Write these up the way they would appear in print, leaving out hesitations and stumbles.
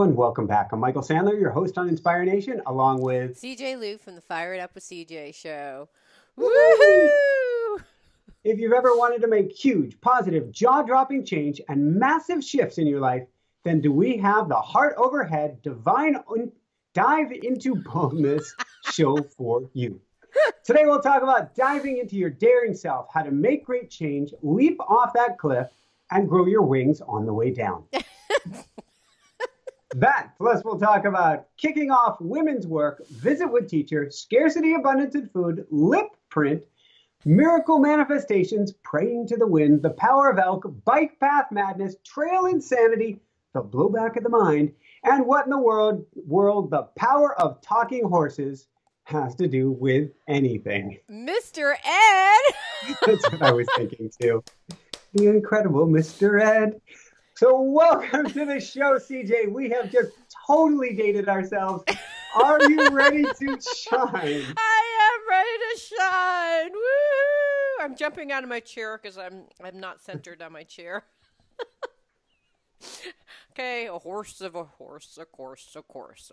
and welcome back. I'm Michael Sandler, your host on Inspire Nation, along with CJ Lou from the Fire It Up with CJ show. Woo! Woohoo! If you've ever wanted to make huge, positive, jaw-dropping change and massive shifts in your life, then do we have the Heart Overhead Divine Dive into Boldness show for you. Today we'll talk about diving into your daring self, how to make great change, leap off that cliff, and grow your wings on the way down. That, plus we'll talk about kicking off women's work, visit with teacher, scarcity, abundance in food, lip print, miracle manifestations, praying to the wind, the power of elk, bike path madness, trail insanity, the blowback of the mind, and what in the world the power of talking horses has to do with anything. Mr. Ed! That's what I was thinking too. The incredible Mr. Ed. So welcome to the show, CJ. We have just totally dated ourselves. Are you ready to shine? I am ready to shine. Woo! I'm jumping out of my chair because I'm not centered on my chair. Okay, a horse of a horse, a course, a course.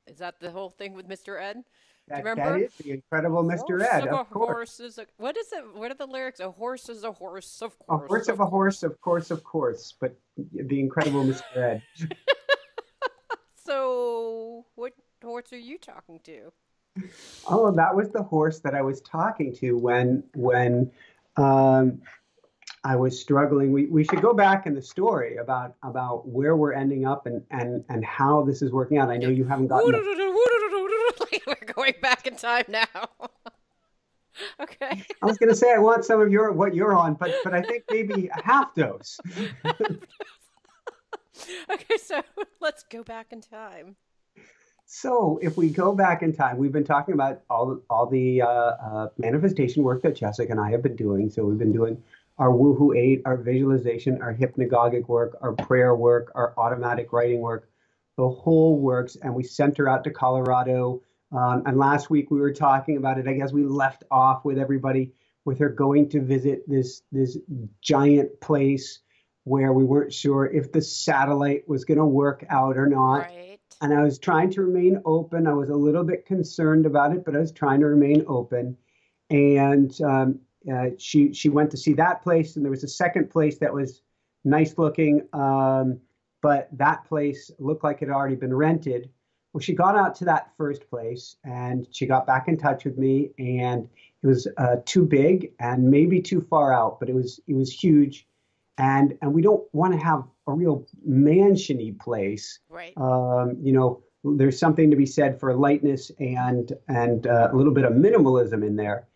Is that the whole thing with Mr. Ed? Do you remember? That is the incredible Mr. Ed, of course. Horse is a, what is it? What are the lyrics? A horse is a horse, of A course. horse of a horse, of course. But the incredible Mr. Ed. So, what horse are you talking to? Oh, that was the horse that I was talking to when I was struggling. We should go back in the story about where we're ending up and how this is working out. I know you haven't gotten We're going back in time now. Okay. I was going to say I want some of what you're on, but I think maybe a half dose. Okay, so let's go back in time. So if we go back in time, we've been talking about all the manifestation work that Jessica and I have been doing. So we've been doing our Woohoo 8, our visualization, our hypnagogic work, our prayer work, our automatic writing work, the whole works. And we sent her out to Colorado. And last week we were talking about it. I guess we left off with everybody with her going to visit this giant place where we weren't sure if the satellite was going to work out or not. Right. And I was trying to remain open. I was a little bit concerned about it, but I was trying to remain open. And she went to see that place, and there was a second place that was nice looking, but that place looked like it had already been rented. Well, she got out to that first place, and she got back in touch with me, and it was too big and maybe too far out, but it was huge. And we don't want to have a real mansion-y place. Right. There's something to be said for lightness and a little bit of minimalism in there.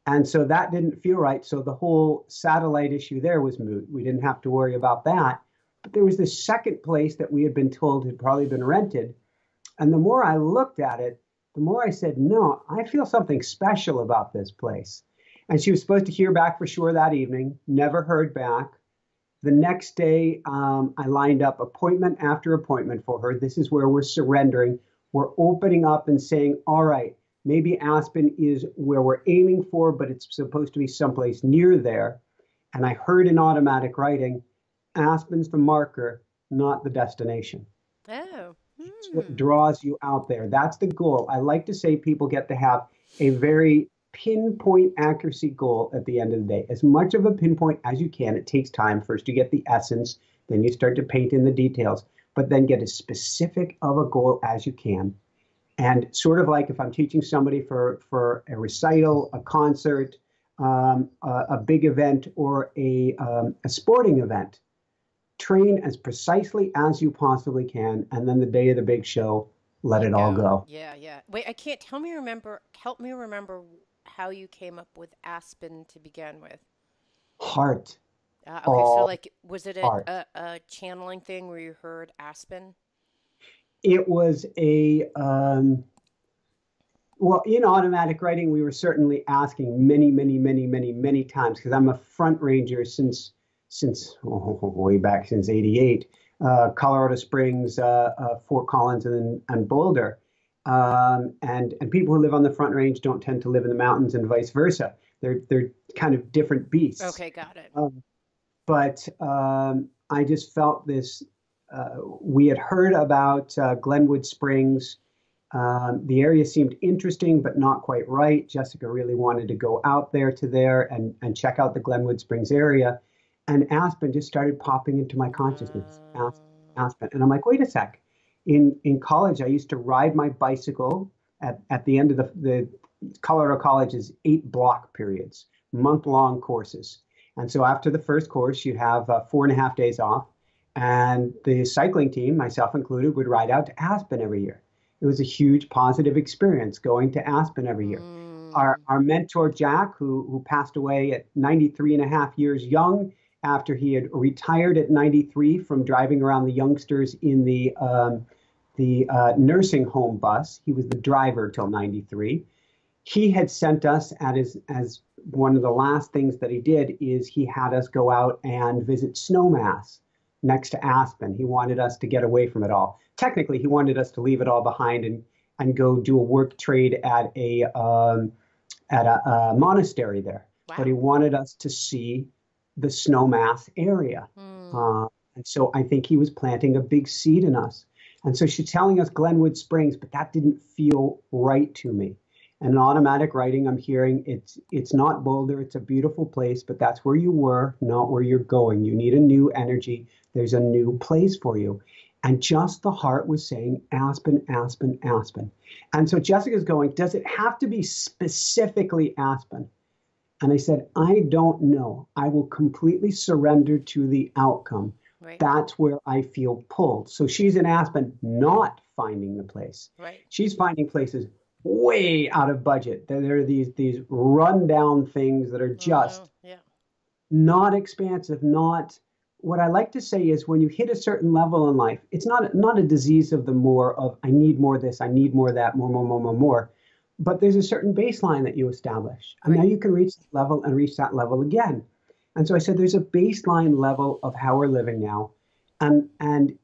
And so that didn't feel right. So the whole satellite issue there was moot. We didn't have to worry about that. But there was this second place that we had been told had probably been rented. And the more I looked at it, the more I said, no, I feel something special about this place. And she was supposed to hear back for sure that evening, never heard back. The next day, I lined up appointment after appointment for her. This is where we're surrendering. We're opening up and saying, all right, maybe Aspen is where we're aiming for, but it's supposed to be someplace near there. And I heard in automatic writing, Aspen's the marker, not the destination. Oh. It's what draws you out there. That's the goal. I like to say people get to have a very pinpoint accuracy goal at the end of the day. As much of a pinpoint as you can. It takes time. First you get the essence, then you start to paint in the details, but then get as specific of a goal as you can. And sort of like if I'm teaching somebody for a recital, a concert, a big event, or a sporting event, train as precisely as you possibly can, and then the day of the big show, let it all go. Yeah. Wait, I can't. Help me remember how you came up with Aspen to begin with. Heart. Okay, so like, was it heart. a channeling thing where you heard Aspen? It was well, in automatic writing, we were certainly asking many times, because I'm a front ranger since way back since '88, Colorado Springs, Fort Collins, and Boulder. And people who live on the Front Range don't tend to live in the mountains, and vice versa. They're kind of different beasts. Okay, got it. But I just felt this we had heard about Glenwood Springs. The area seemed interesting, but not quite right. Jessica really wanted to go out there and check out the Glenwood Springs area. And Aspen just started popping into my consciousness. Aspen. And I'm like, wait a sec. In college, I used to ride my bicycle at the end of the Colorado College is 8 block periods, month-long courses. And so after the first course, you have 4.5 days off. And the cycling team, myself included, would ride out to Aspen every year. It was a huge positive experience going to Aspen every year. Our mentor, Jack, who passed away at 93 and a half years young, after he had retired at 93 from driving around the youngsters in the nursing home bus. He was the driver till 93. He had sent us as one of the last things that he did is he had us go out and visit Snowmass next to Aspen. He wanted us to get away from it all. Technically, he wanted us to leave it all behind and go do a work trade at a monastery there. Wow. But he wanted us to see the Snowmass area. And so I think he was planting a big seed in us. And so she's telling us Glenwood Springs, but that didn't feel right to me. And in automatic writing, I'm hearing it's not Boulder, it's a beautiful place, but that's where you were, not where you're going. You need a new energy. There's a new place for you. And just the heart was saying Aspen, Aspen, Aspen. And so Jessica's going, does it have to be specifically Aspen? And I said, I don't know. I will completely surrender to the outcome. Right. That's where I feel pulled. So she's in Aspen, not finding the place. Right. She's finding places way out of budget. There are these rundown things that are just not expansive, not what I like to say is when you hit a certain level in life, it's not a disease of the more of I need more of this, I need more of that, more. But there's a certain baseline that you establish. And now you can reach that level and reach that level again. And so I said, there's a baseline level of how we're living now. And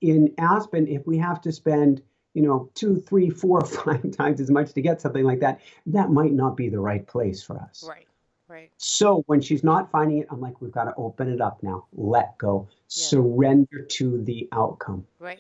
in Aspen, if we have to spend 2, 3, 4, 5 times as much to get something like that, that might not be the right place for us. Right. So when she's not finding it, I'm like, we've got to open it up now. Let go. Yeah. Surrender to the outcome. Right.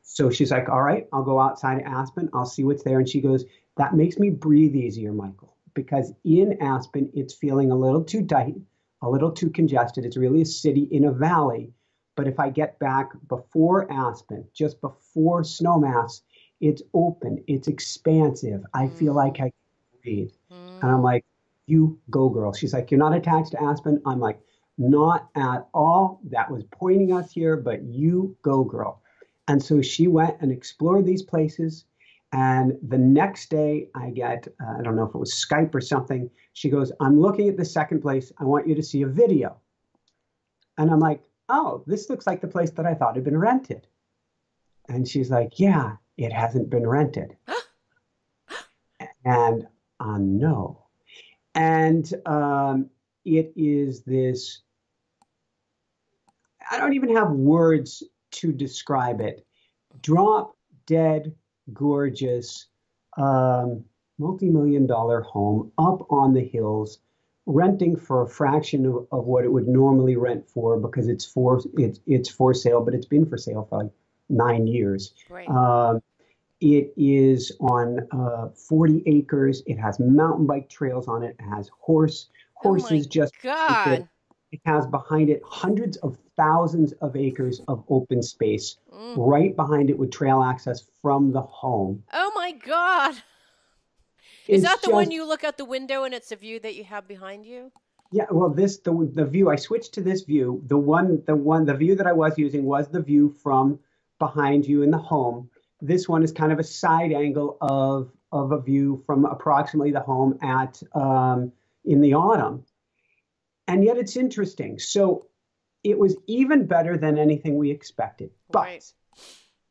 So she's like, all right, I'll go outside of Aspen. I'll see what's there. And she goes, that makes me breathe easier, Michael, because in Aspen, it's feeling a little too tight, a little too congested. It's really a city in a valley. But if I get back before Aspen, just before Snowmass, it's open, it's expansive. I feel like I can breathe. And I'm like, you go, girl. She's like, you're not attached to Aspen. I'm like, not at all. That was pointing us here, but you go, girl. And so she went and explored these places. And the next day I get, I don't know if it was Skype or something. She goes, I'm looking at the second place. I want you to see a video. And I'm like, oh, this looks like the place that I thought had been rented. And she's like, yeah, it hasn't been rented. And no. And it is this, I don't even have words to describe it. Drop dead, gorgeous, multi-million-dollar home up on the hills, renting for a fraction of what it would normally rent for because it's for sale, but it's been for sale for like 9 years. Right. It is on 40 acres. It has mountain bike trails on it. It has horses just. God. It has behind it hundreds of thousands of acres of open space. Right behind it with trail access from the home. Oh my God. Is that the one you look out the window and it's a view that you have behind you? Yeah, well, the view, I switched to this view. The view that I was using was the view from behind you in the home. This one is kind of a side angle of a view from approximately the home in the autumn. And yet it's interesting. So it was even better than anything we expected. But, right.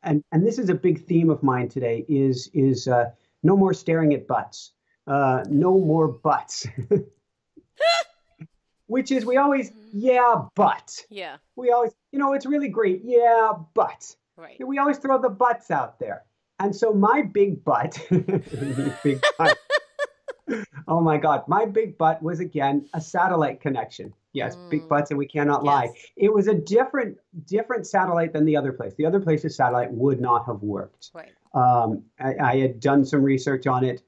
and this is a big theme of mine today is no more staring at butts. No more butts. Which is we always, yeah, but. Yeah. We always, it's really great. Yeah, but. Right. We always throw the butts out there. And so my big butt, oh my God, my big butt was again a satellite connection. Yes, big butts, and we cannot lie. Yes. It was a different satellite than the other place. The other place's satellite would not have worked. Right. I had done some research on it.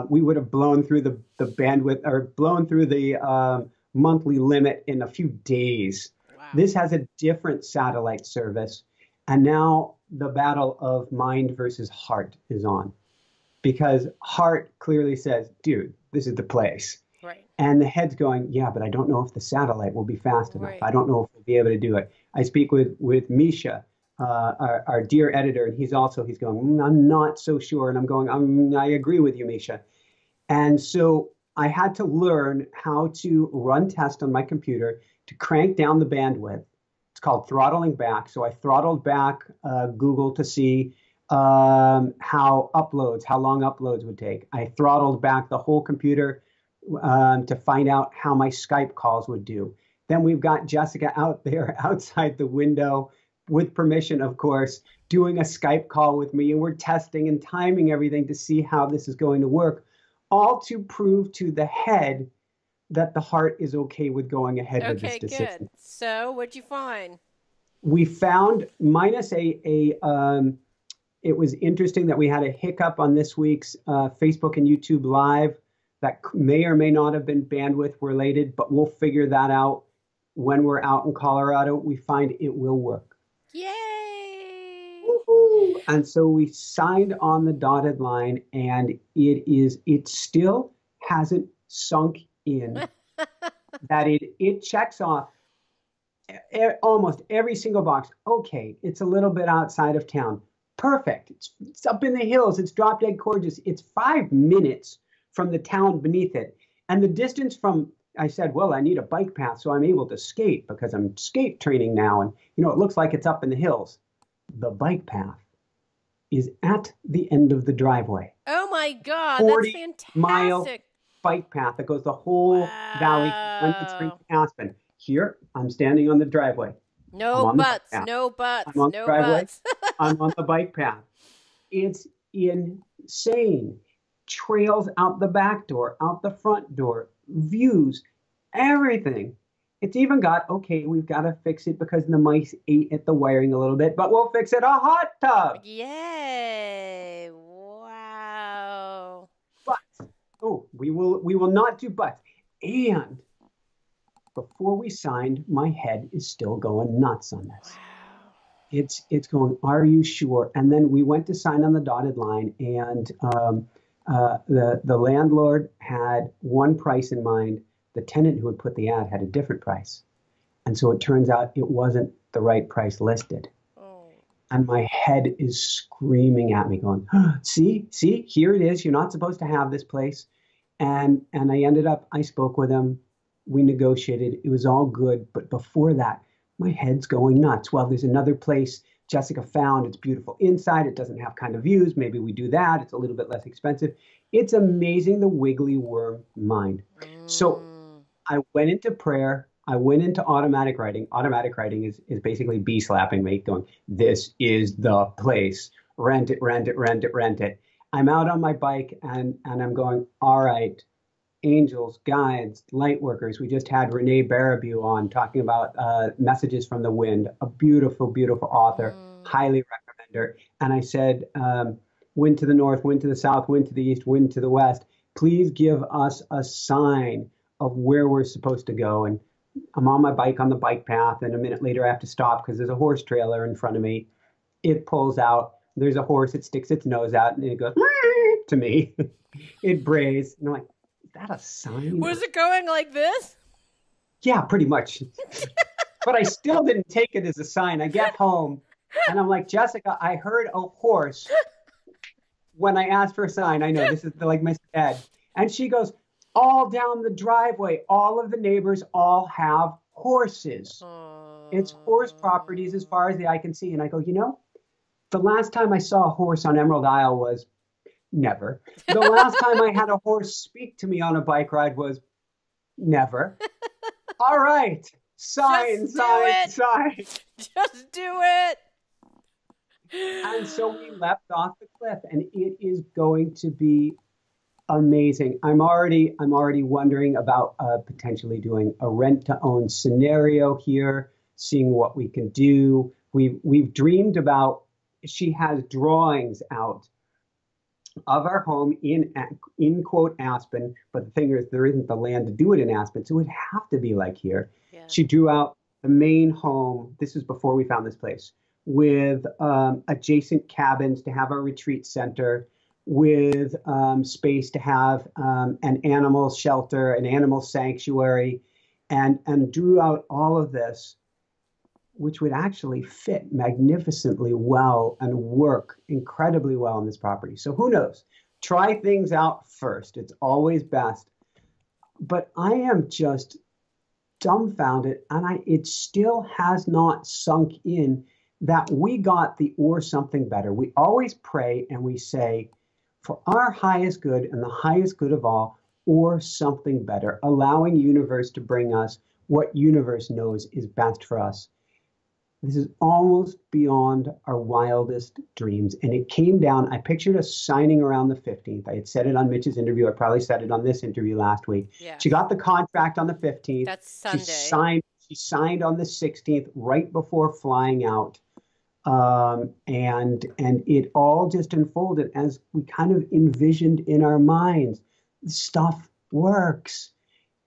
We would have blown through the bandwidth or blown through the monthly limit in a few days. Wow. This has a different satellite service, and now the battle of mind versus heart is on, because heart clearly says, "Dude, this is the place." Right. And the head's going, yeah, but I don't know if the satellite will be fast enough. Right. I don't know if we'll be able to do it. I speak with Misha, our dear editor, and he's going, I'm not so sure. And I'm going, I agree with you, Misha. And so I had to learn how to run tests on my computer to crank down the bandwidth. It's called throttling back. So I throttled back Google to see how long uploads would take. I throttled back the whole computer to find out how my Skype calls would do. Then we've got Jessica out there outside the window, with permission, of course, doing a Skype call with me. And we're testing and timing everything to see how this is going to work, all to prove to the head that the heart is okay with going ahead with this decision. Okay, good. So what'd you find? We found minus it was interesting that we had a hiccup on this week's Facebook and YouTube Live that may or may not have been bandwidth related, but we'll figure that out when we're out in Colorado. We find it will work. Yay! Woo-hoo! And so we signed on the dotted line, and it still hasn't sunk in that it checks off almost every single box. Okay, it's a little bit outside of town. Perfect. It's up in the hills. It's drop dead gorgeous. It's 5 minutes from the town beneath it. And the distance from, I said, well, I need a bike path so I'm able to skate because I'm skate training now. And, it looks like it's up in the hills. The bike path is at the end of the driveway. Oh my God, that's fantastic. 40-mile bike path that goes the whole valley from Lemon Spring to Aspen. Here, I'm standing on the driveway. No butts, no butts, I'm on no the driveway. butts. I'm on the bike path. It's insane. Trails out the back door, out the front door, views, everything. It's even got, okay, we've got to fix it because the mice ate at the wiring a little bit, but we'll fix it a hot tub. Yay! Wow. But, we will not do buts. And before we signed, my head is still going nuts on this. Wow. It's going, are you sure? And then we went to sign on the dotted line, and the landlord had one price in mind. The tenant who had put the ad had a different price. And so it turns out it wasn't the right price listed. Oh. And my head is screaming at me going, see, here it is. You're not supposed to have this place. And I spoke with him. We negotiated. It was all good. But before that, my head's going nuts. Well, there's another place Jessica found. It's beautiful inside. It doesn't have kind of views. Maybe we do that. It's a little bit less expensive. It's amazing, the wiggly worm mind. So I went into prayer. I went into automatic writing. Automatic writing is basically bee slapping me, going, this is the place. Rent it, rent it, rent it, rent it. I'm out on my bike and I'm going, all right, angels, guides, light workers. We just had Renee Barabue on talking about Messages from the Wind, a beautiful, beautiful author. Highly recommend her. And I said, wind to the north, wind to the south, wind to the east, wind to the west. Please give us a sign of where we're supposed to go. And I'm on my bike on the bike path, and a minute later I have to stop because there's a horse trailer in front of me. It pulls out. There's a horse. It sticks its nose out, and it goes to me. It brays. And I'm like, is that a sign? Was it going like this? Yeah, pretty much. But I still didn't take it as a sign. I get home, and I'm like, Jessica, I heard a horse when I asked for a sign. I know, this is like my dad. And she goes, all down the driveway, all of the neighbors all have horses. It's horse properties as far as the eye can see. And I go, the last time I saw a horse on Emerald Isle was never. The last time I had a horse speak to me on a bike ride was never. All right. Sign. Just do it. And so we leapt off the cliff, and it is going to be amazing. I'm already wondering about potentially doing a rent to own scenario here, seeing what we can do. We've dreamed about. She has drawings out of our home in quote Aspen, but the thing is there isn't the land to do it in Aspen, so it would have to be like here. Yeah. She drew out the main home. This is before we found this place with adjacent cabins to have our retreat center, with space to have an animal shelter, an animal sanctuary, and drew out all of this which would actually fit magnificently well and work incredibly well on this property. So who knows? Try things out first. It's always best. But I am just dumbfounded, and it still has not sunk in that we got the or something better. We always pray and we say, for our highest good and the highest good of all, or something better, allowing universe to bring us what universe knows is best for us. This is almost beyond our wildest dreams. And it came down, I pictured us signing around the 15th. I had said it on Mitch's interview. I probably said it on this interview last week. Yeah. She got the contract on the 15th. That's Sunday. She signed on the 16th right before flying out. And it all just unfolded as we kind of envisioned in our minds. Stuff works.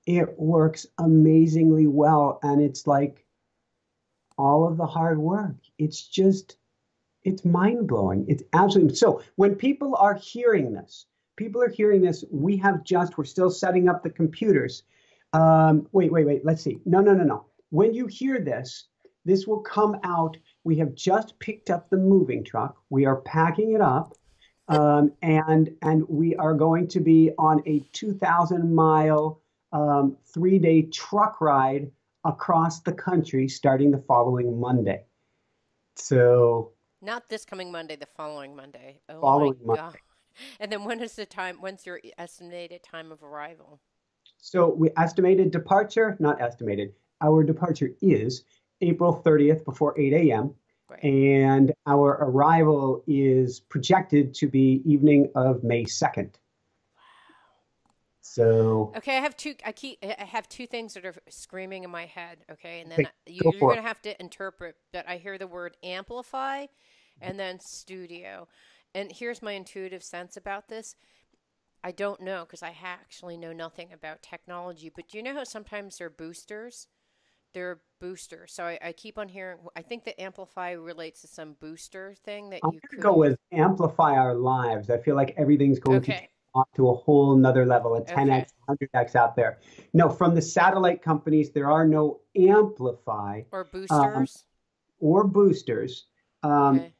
It works amazingly well. And it's like, all of the hard work. It's mind blowing. It's absolutely. So when people are hearing this, we're still setting up the computers. Wait. Let's see. No. When you hear this, this will come out. We have just picked up the moving truck. We are packing it up. And we are going to be on a 2,000-mile, 3-day truck ride across the country starting the following Monday. So Not this coming Monday, the following Monday. Oh following my Monday. God. And then when's your estimated time of arrival? So we estimated departure, not estimated. Our departure is April 30th before 8 a.m. Right. And our arrival is projected to be evening of May 2nd. So Okay, I have two things that are screaming in my head. Okay, and then okay, go you're for gonna it. have to interpret. But I hear the word amplify, and then studio. And here's my intuitive sense about this. I don't know because actually know nothing about technology. But do you know how sometimes they're boosters? They're boosters. So I keep on hearing. I think that amplify relates to some booster thing that I'm you going to could go use. with amplify our lives. I feel like everything's going to take Okay. off to a whole nother level, a 10x, Okay. 100x out there. No, from the satellite companies, there are no amplify Or um, boosters. or boosters. Um, Okay.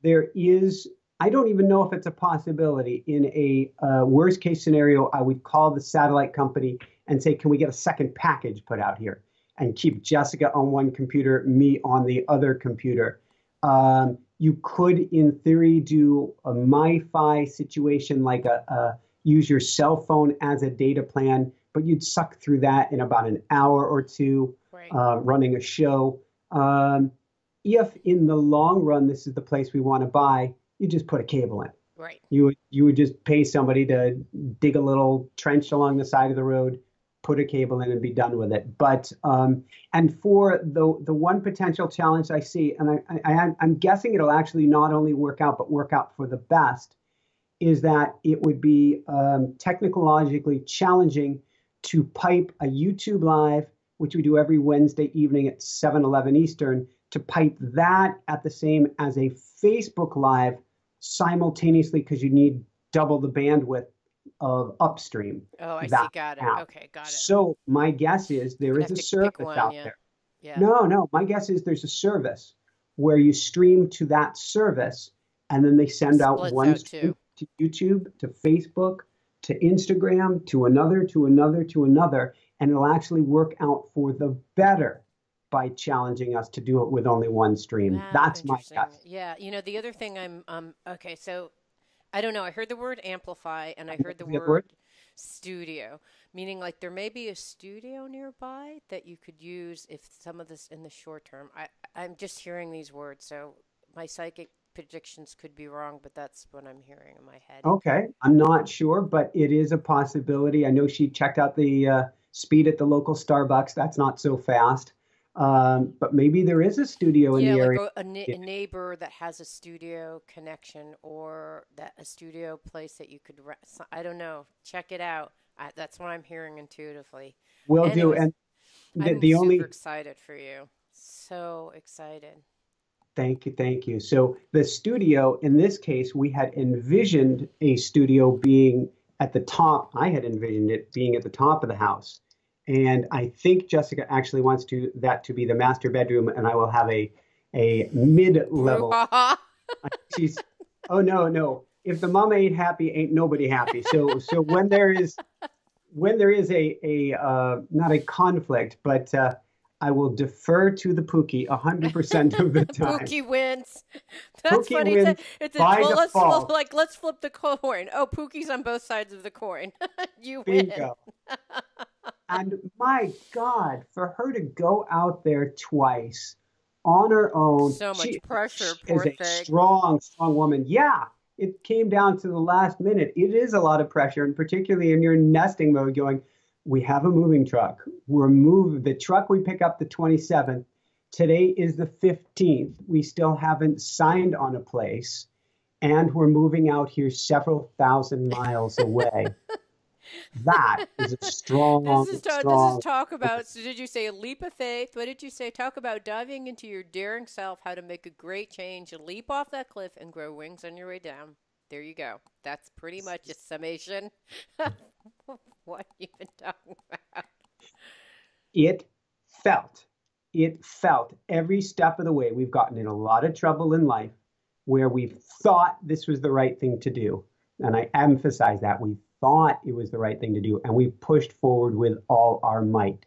there is, I don't even know if it's a possibility. In a worst case scenario, I would call the satellite company and say, can we get a second package put out here? And keep Jessica on one computer, me on the other computer. You could, in theory, do a MiFi situation like use your cell phone as a data plan, but you'd suck through that in about an hour or two Right. running a show. If in the long run this is the place we want to buy, you just put a cable in. Right. You would just pay somebody to dig a little trench along the side of the road, put a cable in, and be done with it. But and for the one potential challenge I see, and I'm guessing it'll actually not only work out but work out for the best, is that it would be technologically challenging to pipe a YouTube live, which we do every Wednesday evening at 7:11 Eastern, to pipe that at the same as a Facebook live simultaneously because you need double the bandwidth of upstream Oh, I see. that Got it. app. Okay, got it. So my guess is You're there gonna is have a to pick service one, out yeah. there. Yeah. No, my guess is there's a service where you stream to that service and then they send out Splits one out stream too. to YouTube, to Facebook, to Instagram, to another, to another, to another, and it'll actually work out for the better by challenging us to do it with only one stream. Wow, That's my interesting. guess. Yeah, the other thing I'm okay, so I don't know. I heard the word amplify and I I think heard the that's a good word. word studio, meaning like there may be a studio nearby that you could use if some of this in the short term. I'm just hearing these words, so my psychic predictions could be wrong, but that's what I'm hearing in my head. Okay, I'm not sure, but it is a possibility. I know she checked out the speed at the local Starbucks. That's not so fast. But maybe there is a studio in Yeah, the like area. a neighbor that has a studio connection or that a studio place that you could rent. I don't know. Check it out. That's what I'm hearing intuitively. Will do. Anyways, And I'm the super only excited for you. So excited. thank you, thank you. So the studio, in this case, we had envisioned a studio being at the top. I had envisioned it being at the top of the house. And I think Jessica actually wants to be the master bedroom, and I will have a mid-level. Brouhaha. She's, oh no, no. If the mama ain't happy, ain't nobody happy. So when there is a not a conflict, but I will defer to the Pookie 100% of the time. Pookie wins. That's Pookie funny. wins It's a by well. default. Let's flip the coin. Oh, Pookie's on both sides of the coin. You win. Bingo. And my God, for her to go out there twice on her own, So much pressure. she is Poor a thing. strong, strong woman. Yeah, it came down to the last minute. It is a lot of pressure, and particularly in your nesting mode, going, we have a moving truck. We're moving the truck we pick up the 27th. Today is the 15th. We still haven't signed on a place, and we're moving out here several thousand miles away. That is a strong, This is strong. talk about. So did you say a leap of faith? What did you say? Talk about diving into your daring self, how to make a great change, leap off that cliff, and grow wings on your way down. There you go. That's pretty much a summation of what you've been talking about. It felt, it felt every step of the way. We've gotten in a lot of trouble in life where we've thought this was the right thing to do. And I emphasize that we thought it was the right thing to do, and we pushed forward with all our might.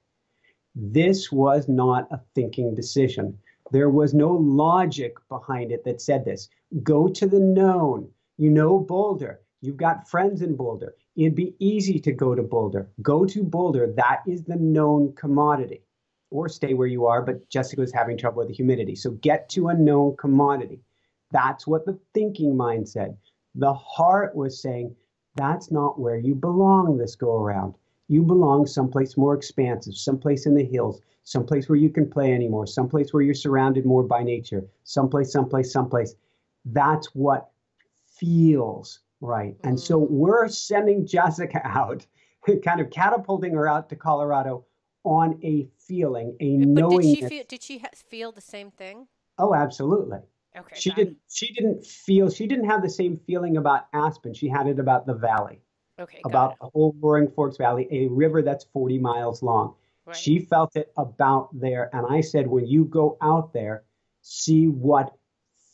This was not a thinking decision. There was no logic behind it that said this. Go to the known. You know Boulder. You've got friends in Boulder. It'd be easy to go to Boulder. Go to Boulder. That is the known commodity. Or stay where you are, but Jessica was having trouble with the humidity. So get to a known commodity. That's what the thinking mind said. The heart was saying, that's not where you belong this go around. You belong someplace more expansive, someplace in the hills, someplace where you can play anymore, someplace where you're surrounded more by nature, someplace, someplace, someplace. That's what feels right. And so we're sending Jessica out, kind of catapulting her out to Colorado on a feeling, a But knowingness. Did she feel the same thing? Oh, absolutely. Okay, She got didn't she didn't feel she didn't have the same feeling about Aspen. She had it about the valley, okay, got about it. the whole Roaring Forks Valley, a river that's 40 miles long. Right. She felt it about there. And I said, when you go out there, see what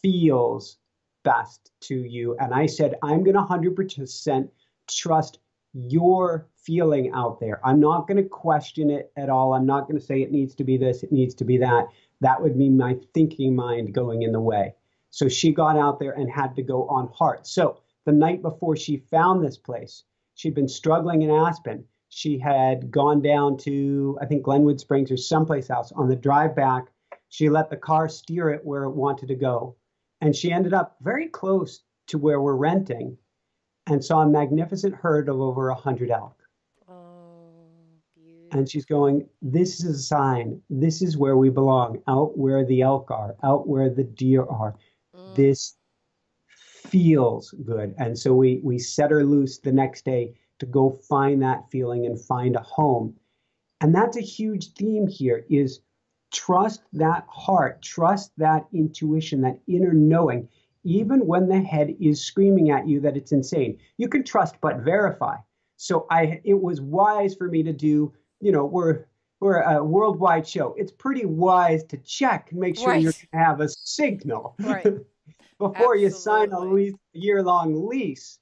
feels best to you. And I said, I'm going to 100% trust your feeling out there. I'm not going to question it at all. I'm not going to say it needs to be this, it needs to be that. That would be my thinking mind going in the way. So she got out there and had to go on heart. So the night before she found this place, she'd been struggling in Aspen. She had gone down to, I think, Glenwood Springs or someplace else. On the drive back, she let the car steer it where it wanted to go. And she ended up very close to where we're renting and saw a magnificent herd of over 100 elk. Oh, And she's beautiful. going, this is a sign. This is where we belong, out where the elk are, out where the deer are. Mm. This feels good. And so we set her loose the next day to go find that feeling and find a home. And that's a huge theme here is trust that heart, trust that intuition, that inner knowing, even when the head is screaming at you that it's insane. You can trust but verify. So it was wise for me to do, we're a worldwide show. It's pretty wise to check and make sure you're Right. going to have a signal Right. before you sign Absolutely. a year-long lease.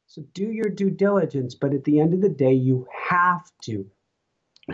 So do your due diligence, but at the end of the day, you have to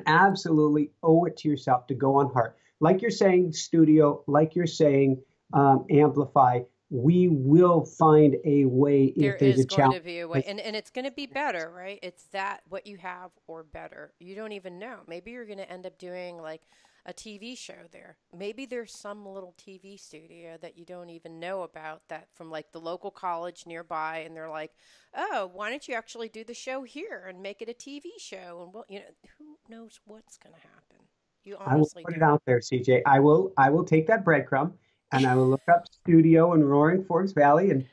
absolutely owe it to yourself to go on heart. Like you're saying, studio, like you're saying, amplify. we will find a way There if there's is a going challenge. to be a way, and it's going to be better, right? It's that what you have or better. You don't even know. Maybe you're going to end up doing like a TV show there. Maybe there's some little TV studio that you don't even know about that from like the local college nearby, and they're like, "Oh, why don't you actually do the show here and make it a TV show?" And well, who knows what's going to happen? You I will honestly put it don't. out there, CJ. I will take that breadcrumb and I will look up studio in Roaring Forks Valley and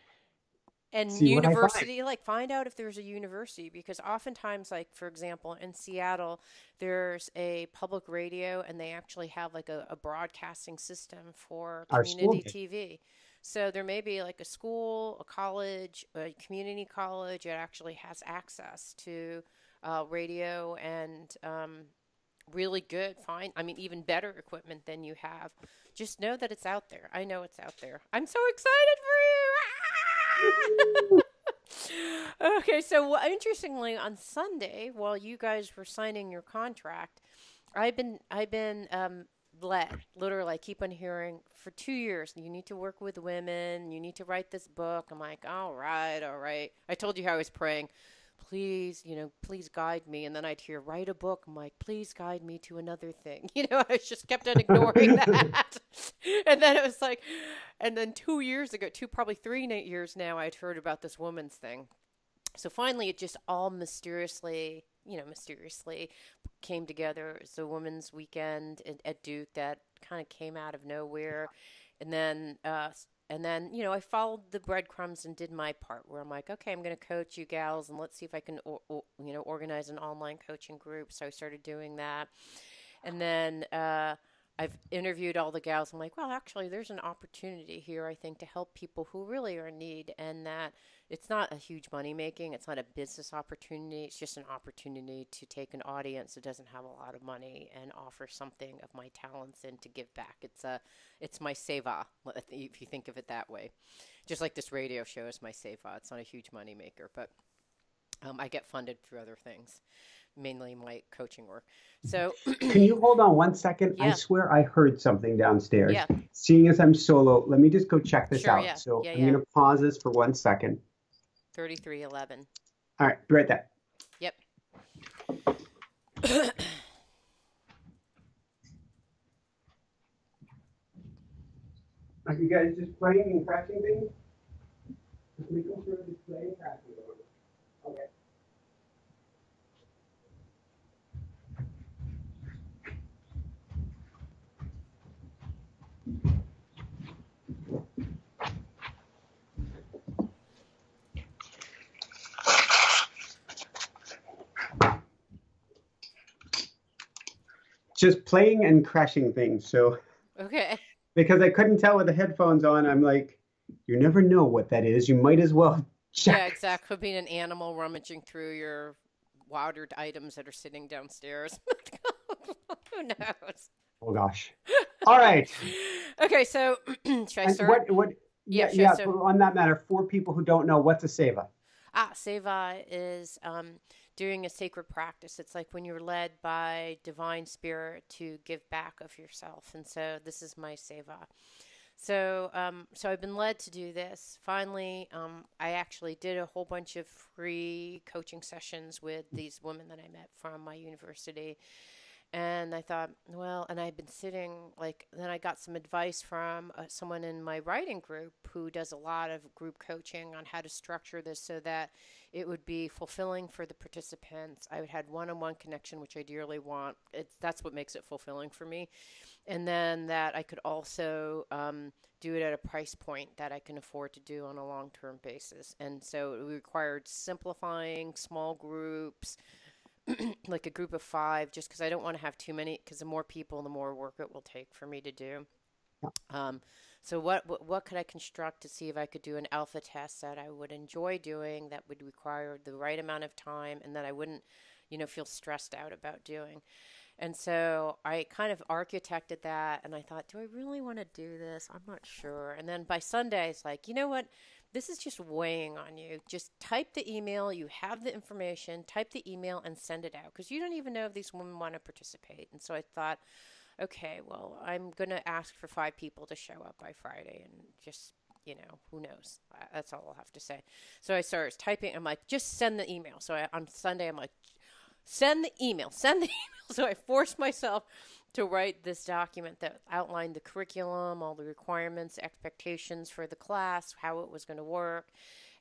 And see what I find. university, like find out if there's a university because oftentimes, like for example, in Seattle, there's a public radio and they actually have like a broadcasting system for Our school community did. TV. So there may be like a school, a college, a community college that actually has access to radio and really good, fine. I mean, even better equipment than you have. Just know that it's out there. I know it's out there. I'm so excited for you. Okay, so interestingly, on Sunday, while you guys were signing your contract, I've been led literally. I keep on hearing for 2 years. You need to work with women. You need to write this book. I'm like, all right, all right. I told you how I was praying please, please guide me. And then I'd hear, write a book. I'm like, please guide me to another thing. I just kept on ignoring that. And then it was like, and then 2 years ago, probably 3 years now, I'd heard about this woman's thing. So finally, it just all mysteriously came together. It's a women's weekend at Duke that kind of came out of nowhere. And then, I followed the breadcrumbs and did my part where I'm like, okay, I'm going to coach you gals and let's see if I can, organize an online coaching group. So I started doing that. And then I've interviewed all the gals. I'm like, well, actually, there's an opportunity here, I think, to help people who really are in need, and that it's not a huge money making. It's not a business opportunity. It's just an opportunity to take an audience that doesn't have a lot of money and offer something of my talents and to give back. It's my seva, if you think of it that way. Just like this radio show is my seva. It's not a huge money maker, but I get funded through other things, mainly my coaching work. So, Can you hold on 1 second? I yeah, swear I heard something downstairs. yeah, Seeing as I'm solo, let me just go check this sure, out. yeah, So yeah, I'm yeah. going to pause this for 1 second. 3311. All right, be right there. Yep. Are you guys just playing and crashing things? Just making sure it's playing and crashing. Okay. Just playing and crashing things. So Okay. because I couldn't tell with the headphones on, I'm like, you never know what that is. You might as well Yeah, check. exactly. Could be an animal rummaging through your watered items that are sitting downstairs. Who knows? Oh gosh. All right. Okay, so should I And start? Yeah, yeah, should I yeah, start? on that matter, for people who don't know, what's a seva? Seva is doing a sacred practice. It's like when you're led by divine spirit to give back of yourself. And so this is my seva. So I've been led to do this. Finally, I actually did a whole bunch of free coaching sessions with these women that I met from my university. And I thought, well, and I've been sitting like, then I got some advice from someone in my writing group who does a lot of group coaching on how to structure this so that it would be fulfilling for the participants. I would have one-on-one connection, which I dearly want. That's what makes it fulfilling for me. And then that I could also do it at a price point that I can afford to do on a long-term basis. And so it required simplifying small groups, like a group of five, just because I don't want to have too many, because the more people, the more work it will take for me to do. Um, so what could I construct to see if I could do an alpha test that I would enjoy doing that would require the right amount of time and that I wouldn't, feel stressed out about doing. And so I kind of architected that and I thought, do I really want to do this? I'm not sure. And then by Sunday, it's like, you know what? This is just weighing on you. Just type the email. You have the information. Type the email and send it out because you don't even know if these women want to participate. And so I thought, okay, well, I'm going to ask for 5 people to show up by Friday and just, who knows? That's all I'll have to say. So I started typing. I'm like, just send the email. So on Sunday, I'm like, send the email, send the email. So I forced myself to write this document that outlined the curriculum, all the requirements, expectations for the class, how it was going to work,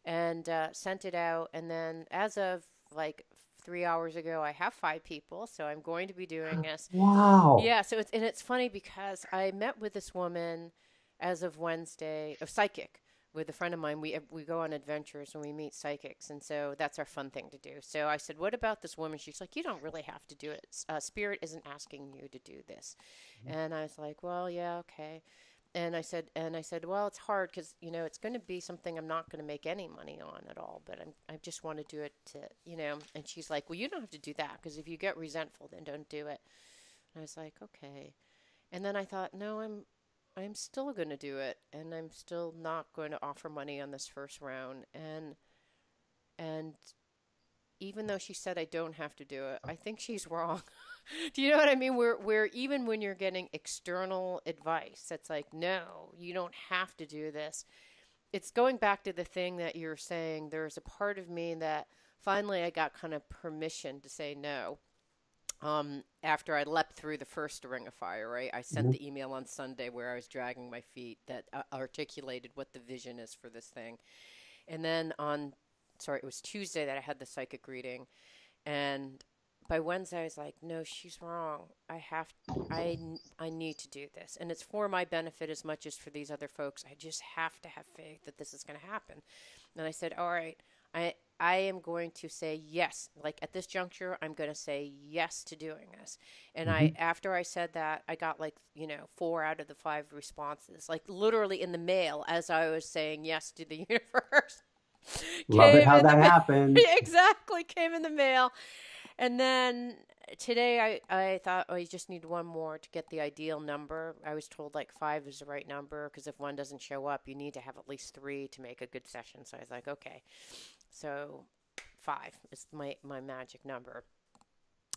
and sent it out. And then as of like 3 hours ago, I have 5 people. So I'm going to be doing this. Wow. Yeah. So it's funny because I met with this woman as of Wednesday, a psychic with a friend of mine. We go on adventures and we meet psychics, and so that's our fun thing to do. So I said, "What about this woman?" She's like, "You don't really have to do it. Spirit isn't asking you to do this." And I was like, "Well, yeah, okay." And I said, "Well, it's hard because it's going to be something I'm not going to make any money on at all. But I just want to do it to." And she's like, "Well, you don't have to do that because if you get resentful, then don't do it." And I was like, "Okay." And then I thought, no, I'm still going to do it, and I'm still not going to offer money on this first round. And even though she said I don't have to do it, I think she's wrong. Do you know what I mean? Where even when you're getting external advice, it's like, no, you don't have to do this. It's going back to the thing that you're saying. There's a part of me that finally I got kind of permission to say no. After I leapt through the first ring of fire, right? I sent Mhm. the email on Sunday where I was dragging my feet that articulated what the vision is for this thing. And then it was Tuesday that I had the psychic reading. And by Wednesday, I was like, no, she's wrong. I need to do this. And it's for my benefit as much as for these other folks. I just have to have faith that this is going to happen. And I said, all right, I am going to say yes. Like at this juncture, I'm going to say yes to doing this. And Mhm. after I said that, I got 4 out of the 5 responses, like literally in the mail as I was saying yes to the universe. Love it Came how in the that mail. happens. Exactly, came in the mail. And then today I thought, oh, you just need one more to get the ideal number. I was told like 5 is the right number because if one doesn't show up, you need to have at least 3 to make a good session. So I was like, okay. So 5 is my magic number.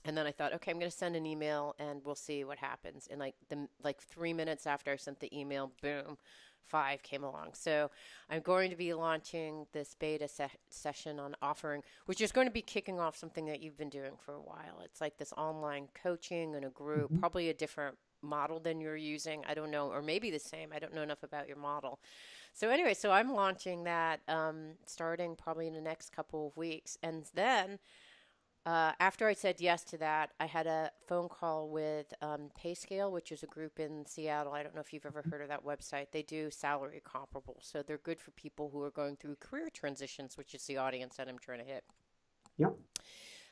And then I thought, okay, I'm going to send an email and we'll see what happens. And like 3 minutes after I sent the email, boom, 5 came along. So I'm going to be launching this beta session on offering, which is going to be kicking off something that you've been doing for a while. It's like this online coaching in a group, Mhm. probably a different model than you're using. I don't know, or maybe the same. I don't know enough about your model. So anyway, so I'm launching that starting probably in the next couple of weeks. And then after I said yes to that, I had a phone call with PayScale, which is a group in Seattle. I don't know if you've ever heard of that website. They do salary comparable. So they're good for people who are going through career transitions, which is the audience that I'm trying to hit. Yep.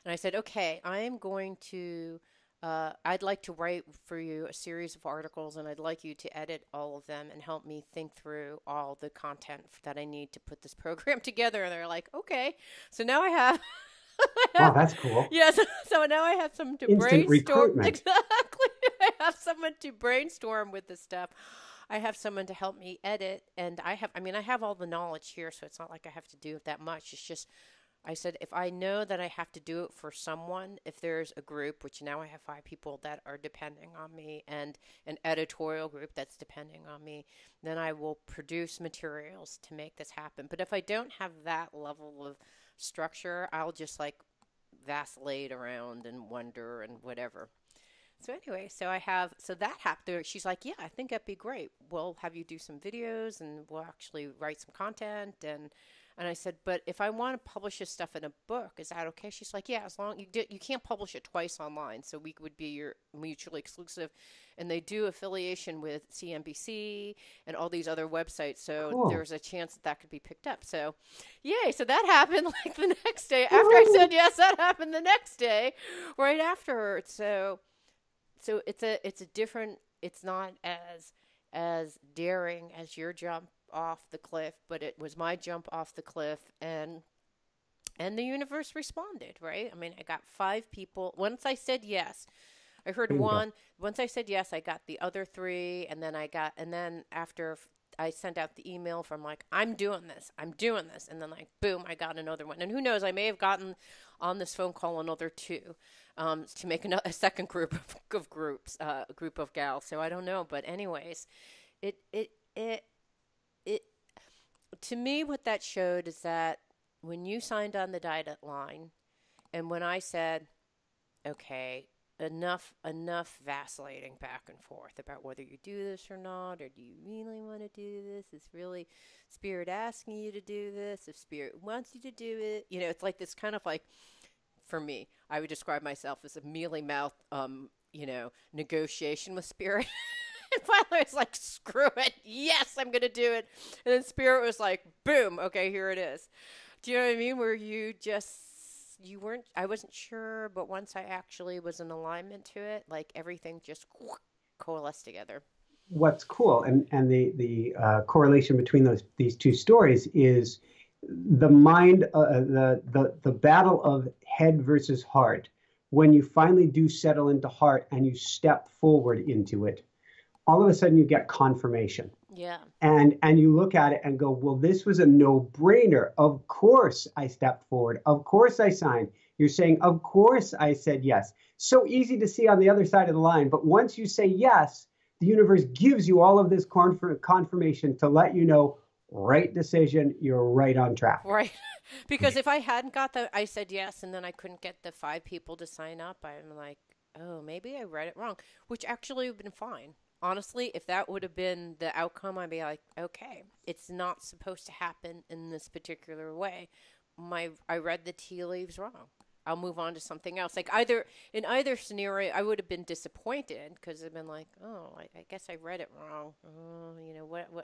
And I said, okay, I am going to, I'd like to write for you a series of articles, and I'd like you to edit all of them and help me think through all the content that I need to put this program together. And they're like, okay. So now I have. Wow, that's cool. Yes, so now I have someone to Instant brainstorm. recruitment. Exactly. I have someone to brainstorm with this stuff. I have someone to help me edit, and I have all the knowledge here, so it's not like I have to do it that much. It's just, I said, if I know that I have to do it for someone, if there's a group, which now I have 5 people that are depending on me, and an editorial group that's depending on me, then I will produce materials to make this happen. But if I don't have that level of structure, I'll just like vacillate around and wonder and whatever. So anyway, so that happened. She's like, yeah, I think that'd be great. We'll have you do some videos and we'll actually write some content. And I said, but if I want to publish this stuff in a book, is that okay? She's like, yeah, as long you can't publish it twice online. So we would be your mutually exclusive. And they do affiliation with CNBC and all these other websites. So Cool. there's a chance that could be picked up. So yay. So that happened like the next day after I Woohoo. said yes, that happened the next day right afterwards. So it's a different, it's not as daring as your jump off the cliff, but it was my jump off the cliff, and the universe responded, right? I mean, I got 5 people. Once I said yes, I heard Bingo. one. Once I said yes, I got the other 3, and then after I sent out the email from like, I'm doing this, and then like, boom, I got another one. And who knows, I may have gotten on this phone call another 2 to make a second group of groups, group of gals. So I don't know, but anyways, it it it To me, what that showed is that when you signed on the dotted line, and when I said, okay, enough vacillating back and forth about whether you do this or not, or do you really want to do this? Is really Spirit asking you to do this? If Spirit wants you to do it, it's like this kind of like, for me, I would describe myself as a mealy mouth, negotiation with Spirit. And finally, it's like, screw it. Yes, I'm going to do it. And then Spirit was like, boom, okay, here it is. Do you know what I mean? Where you weren't, I wasn't sure, but once I actually was in alignment to it, like everything just coalesced together. What's cool, and the correlation between these two stories is the mind, the battle of head versus heart. When you finally do settle into heart and you step forward into it, all of a sudden you get confirmation. Yeah. And you look at it and go, well, this was a no-brainer. Of course I stepped forward. Of course I signed. You're saying, of course I said yes. So easy to see on the other side of the line. But once you say yes, the universe gives you all of this confirmation to let you know, right decision, you're right on track. Right. Because if I hadn't got I said yes, and then I couldn't get the 5 people to sign up, I'm like, oh, maybe I read it wrong, which actually would have been fine. Honestly, if that would have been the outcome, I'd be like, okay, it's not supposed to happen in this particular way. I read the tea leaves wrong. I'll move on to something else. Like in either scenario, I would have been disappointed because I've been like, oh, I guess I read it wrong. Oh,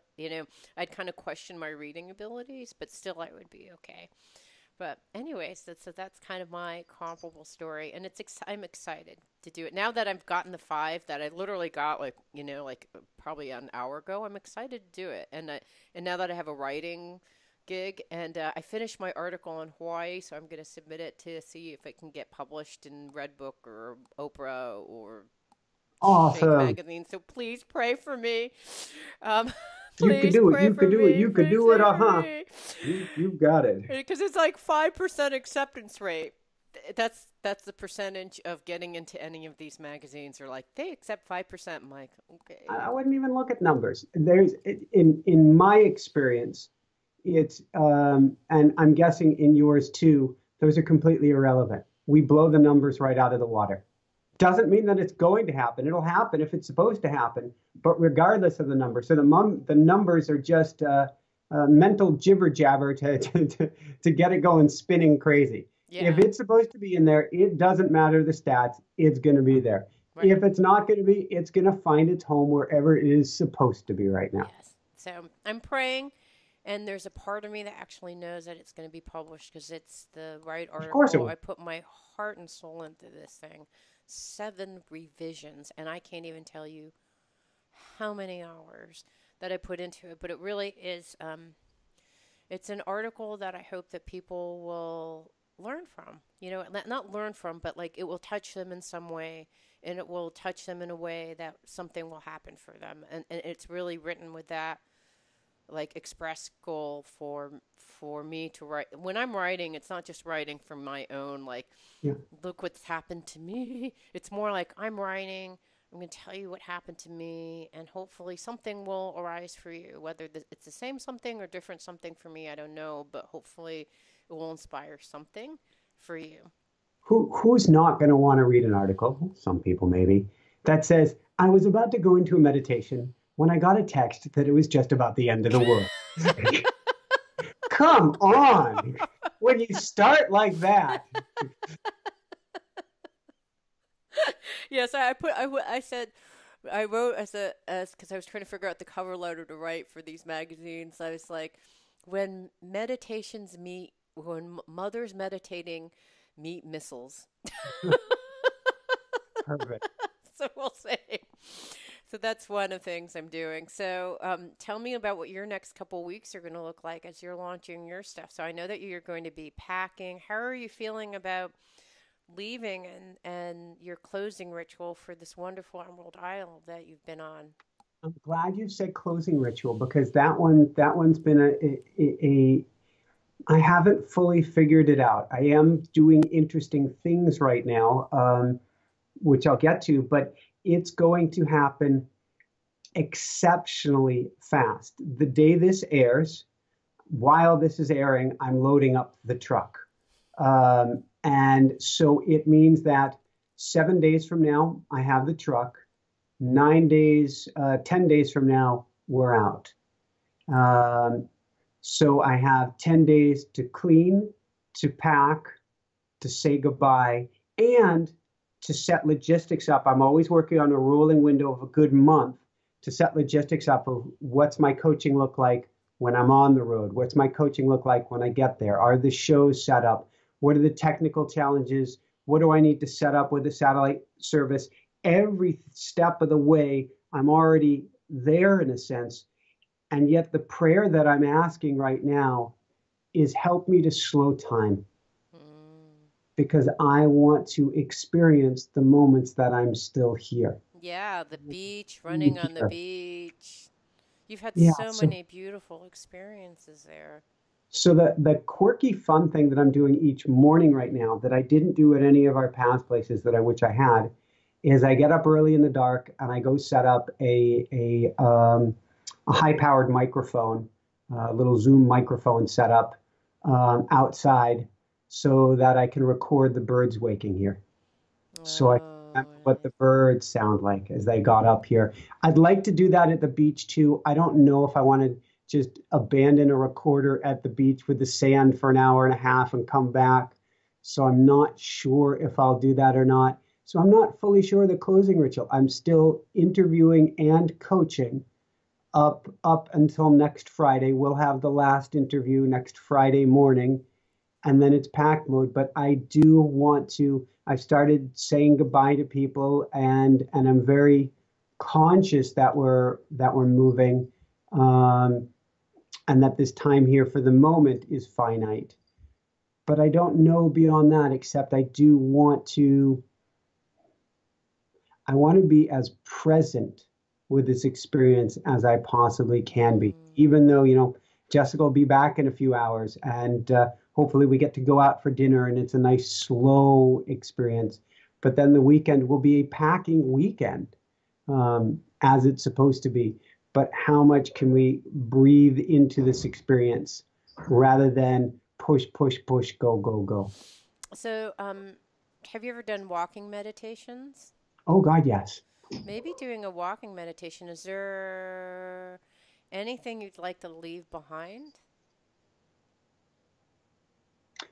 I'd kind of question my reading abilities, but still I would be okay. But anyways, that's kind of my comparable story, and I'm excited to do it now that I've gotten the 5 that I literally got like probably an hour ago. I'm excited to do it, and now that I have a writing gig, and I finished my article on Hawaii, so I'm going to submit it to see if it can get published in Redbook or Oprah or Shake Awesome. Magazine. So please pray for me. Um, You could please do it. pray You for could do it. me. You could Please do it. pray for Uh-huh. me. You've got it. Because it's like 5% acceptance rate. That's the percentage of getting into any of these magazines. Are like, they accept 5%. I'm like, okay. I wouldn't even look at numbers. In my experience, it's and I'm guessing in yours too, those are completely irrelevant. We blow the numbers right out of the water. Doesn't mean that it's going to happen. It'll happen if it's supposed to happen, but regardless of the number. So the numbers are just mental jibber jabber to get it going spinning crazy. Yeah. If it's supposed to be in there, it doesn't matter the stats. It's going to be there. Right. If it's not going to be, it's going to find its home wherever it is supposed to be right now. Yes. So I'm praying, and there's a part of me that actually knows that it's going to be published because it's the right article. Of course it will. I put my heart and soul into this thing. 7 revisions, and I can't even tell you how many hours that I put into it. But it really is. It's an article that I hope that people will learn from. Not learn from, but like it will touch them in some way, and it will touch them in a way that something will happen for them. And it's really written with that like express goal for me to write. When I'm writing, it's not just writing from my own like, Yeah. look what's happened to me. It's more like I'm writing, I'm going to tell you what happened to me, and hopefully something will arise for you. Whether it's the same something or different something for me, I don't know, but hopefully it will inspire something for you. Who's not going to want to read an article? Some people maybe, that says, I was about to go into a meditation when I got a text that it was just about the end of the world. Come on. When you start like that. Yes, I said, I wrote as because I was trying to figure out the cover letter to write for these magazines. I was like, when mothers meditating meet missiles. Perfect. So we'll see. So that's one of the things I'm doing. So tell me about what your next couple of weeks are going to look like as you're launching your stuff. So I know that you're going to be packing. How are you feeling about leaving and your closing ritual for this wonderful Emerald Isle that you've been on? I'm glad you said closing ritual because that one's been I haven't fully figured it out. I am doing interesting things right now, which I'll get to, but it's going to happen exceptionally fast. The day this airs, while this is airing, I'm loading up the truck. And so it means that 7 days from now, I have the truck. 9 days, 10 days from now, we're out. Um, so I have 10 days to clean, to pack, to say goodbye, and to set logistics up. I'm always working on a rolling window of a good month to set logistics up of what's my coaching look like when I'm on the road? What's my coaching look like when I get there? Are the shows set up? What are the technical challenges? What do I need to set up with the satellite service? Every step of the way, I'm already there in a sense. And yet, the prayer that I'm asking right now is help me to slow time Mm. because I want to experience the moments that I'm still here. Yeah, the beach, Be running on the here. beach. You've had Yeah. so So, many beautiful experiences there. so the quirky fun thing that I'm doing each morning right now that I didn't do at any of our past places that I wish I had is I get up early in the dark and I go set up a high powered microphone, a little Zoom microphone setup outside so that I can record the birds waking here. So I Oh, remember what nice. the birds sound like as they got up here. I'd like to do that at the beach too. I don't know if I want to just abandon a recorder at the beach with the sand for an hour and a half and come back. So I'm not sure if I'll do that or not. So I'm not fully sure of the closing ritual. I'm still interviewing and coaching up until next Friday. We'll have the last interview next Friday morning and then it's pack mode. But I do want to. I started saying goodbye to people, and I'm very conscious that we're moving, um, and that this time here for the moment is finite. But I don't know beyond that, except I do want to. I want to be as present with this experience as I possibly can be, Mm. even though, Jessica will be back in a few hours and hopefully we get to go out for dinner and it's a nice, slow experience. But then the weekend will be a packing weekend as it's supposed to be. But how much can we breathe into this experience rather than push, push, push, go, go, go? So, have you ever done walking meditations? Oh, God, yes. Maybe doing a walking meditation. Is there anything you'd like to leave behind?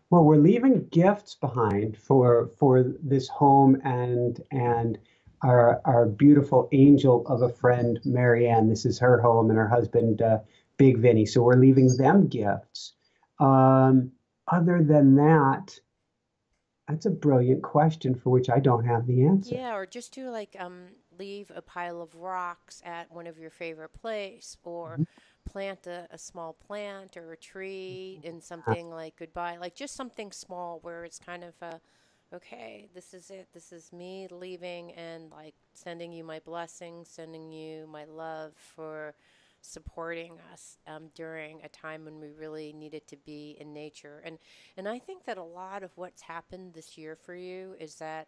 Well, we're leaving gifts behind for this home and our beautiful angel of a friend, Marianne. This is her home and her husband, Big Vinny. So we're leaving them gifts. Um, Other than that, that's a brilliant question for which I don't have the answer. Yeah, or just to like leave a pile of rocks at one of your favorite place, or plant a small plant or a tree in something like goodbye, like just something small where it's kind of okay, this is it. This is me leaving and like sending you my blessings, sending you my love for supporting us during a time when we really needed to be in nature. And I think that a lot of what's happened this year for you is that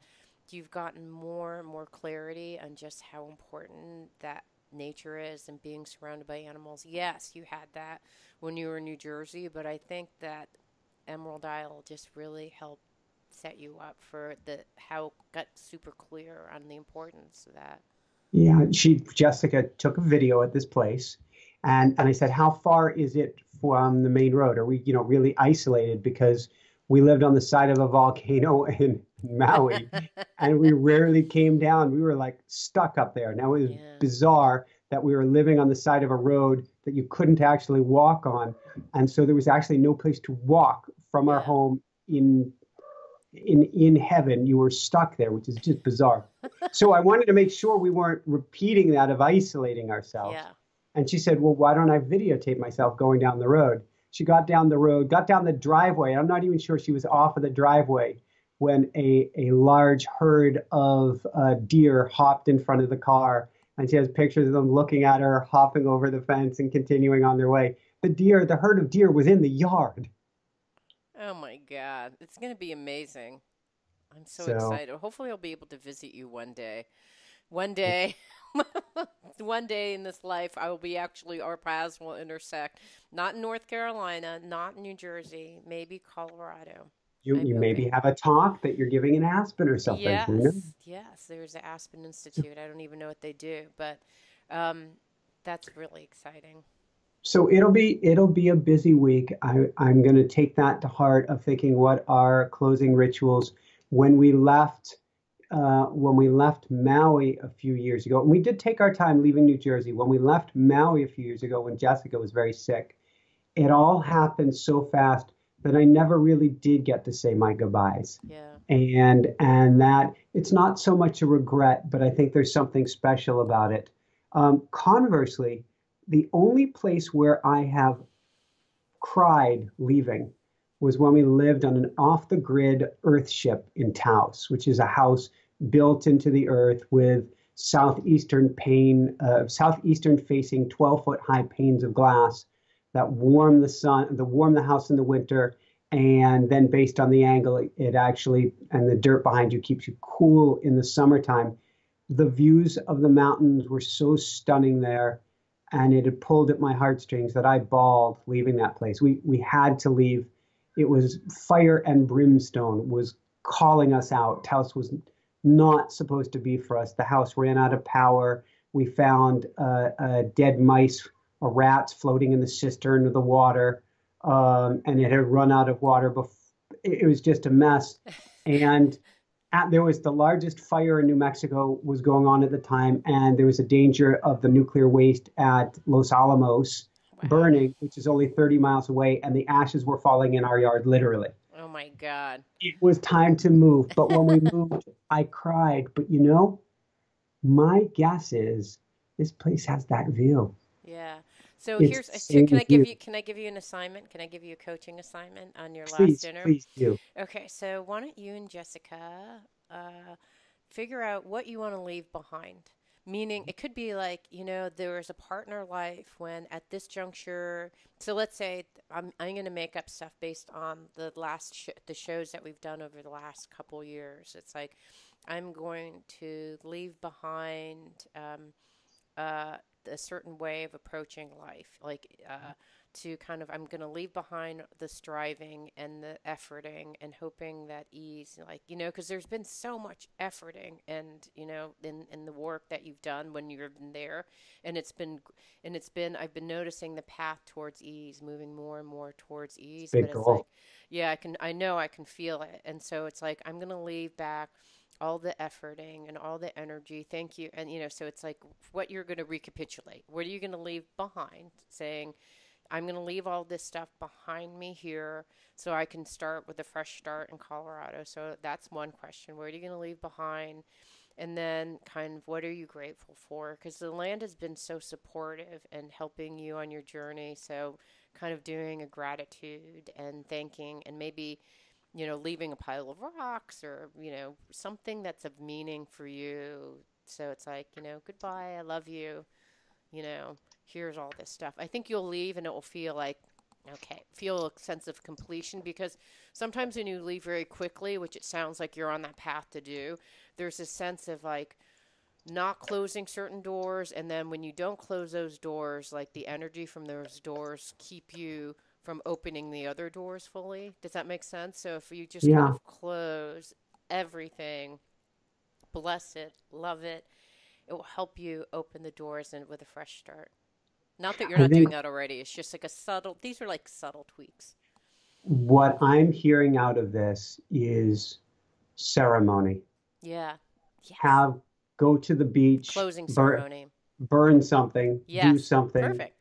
you've gotten more and more clarity on just how important that nature is and being surrounded by animals. Yes, you had that when you were in New Jersey, but I think that Emerald Isle just really helped set you up for the how got super clear on the importance of that. Yeah, Jessica took a video at this place, and I said, "How far is it from the main road? Are we, really isolated because we lived on the side of a volcano in Maui, and we rarely came down. We were like stuck up there. Now it was Yeah. bizarre that we were living on the side of a road that you couldn't actually walk on, and so there was actually no place to walk from our Yeah. home in heaven. You were stuck there, which is just bizarre. So I wanted to make sure we weren't repeating that of isolating ourselves. Yeah. And she said, "Well, why don't I videotape myself going down the road?" She got down the road, got down the driveway. I'm not even sure she was off of the driveway when a large herd of deer hopped in front of the car. And she has pictures of them looking at her, hopping over the fence and continuing on their way. The herd of deer was in the yard. Oh my God. It's going to be amazing. I'm so So excited. Hopefully I'll be able to visit you one day. One day, one day in this life, I will be actually, our paths will intersect. Not in North Carolina, not in New Jersey, maybe Colorado. I'm You maybe hoping. have a talk that you're giving in Aspen or something. Who knows? Yes, yes, there's the Aspen Institute. I don't even know what they do, but um, that's really exciting. So it'll be a busy week. I'm going to take that to heart of thinking what our closing rituals when we left when we left Maui a few years ago. And we did take our time leaving New Jersey. When we left Maui a few years ago, when Jessica was very sick, it all happened so fast that I never really did get to say my goodbyes. Yeah. And that it's not so much a regret, but I think there's something special about it. Conversely, the only place where I have cried leaving was when we lived on an off the grid earth ship in Taos, which is a house built into the earth with southeastern facing 12-foot high panes of glass that warm the house in the winter. And then based on the angle, it actually, and the dirt behind you keeps you cool in the summertime. The views of the mountains were so stunning there, and it had pulled at my heartstrings that I bawled leaving that place. We had to leave. It was fire and brimstone was calling us out. Taos was not supposed to be for us. The house ran out of power. We found dead mice or rats floating in the cistern of the water, and it had run out of water. It was just a mess. And there was the largest fire in New Mexico was going on at the time, and there was a danger of the nuclear waste at Los Alamos Wow. burning, which is only 30 miles away, and the ashes were falling in our yard, literally. Oh my God. It was time to move, but when we moved, I cried. But my guess is this place has that view. Yeah. So It's here's the so same view. can I give you an assignment? Can I give you a coaching assignment on your last Please, dinner? please do. Okay, so why don't you and Jessica figure out what you want to leave behind? Meaning, it could be like, there was a partner life when at this juncture. So let's say I'm going to make up stuff based on the shows that we've done over the last couple years. It's like I'm going to leave behind uh, a certain way of approaching life, like to kind of, I'm going to leave behind the striving and the efforting and hoping that ease, like, because there's been so much efforting and, in the work that you've done when you've been there. And I've been noticing the path towards ease, moving more and more towards It's ease. a But big it's like, goal. yeah, I know I can feel it. And so it's like, I'm going to leave back all the efforting and all the energy. Thank you. And, so it's like what you're going to recapitulate. What are you going to leave behind? Saying, I'm going to leave all this stuff behind me here so I can start with a fresh start in Colorado. So that's one question. What are you going to leave behind? And then, kind of, what are you grateful for? Because the land has been so supportive and helping you on your journey. So, kind of doing a gratitude and thanking, and maybe, leaving a pile of rocks or, something that's of meaning for you. So it's like, goodbye, I love you, here's all this stuff. I think you'll leave and it will feel like, okay, feel a sense of completion, because sometimes when you leave very quickly, which it sounds like you're on that path to do, there's a sense of like not closing certain doors. And then when you don't close those doors, like the energy from those doors keep you from opening the other doors fully. Does that make sense? So if you just kind Yeah, of close everything, bless it, love it, it will help you open the doors and with a fresh start. Not that you're I not doing think that already. It's just like these are like subtle tweaks. what I'm hearing out of this is ceremony. Yeah. Yes. Have Go to the beach, Closing ceremony. burn something, do Yes. something, Perfect.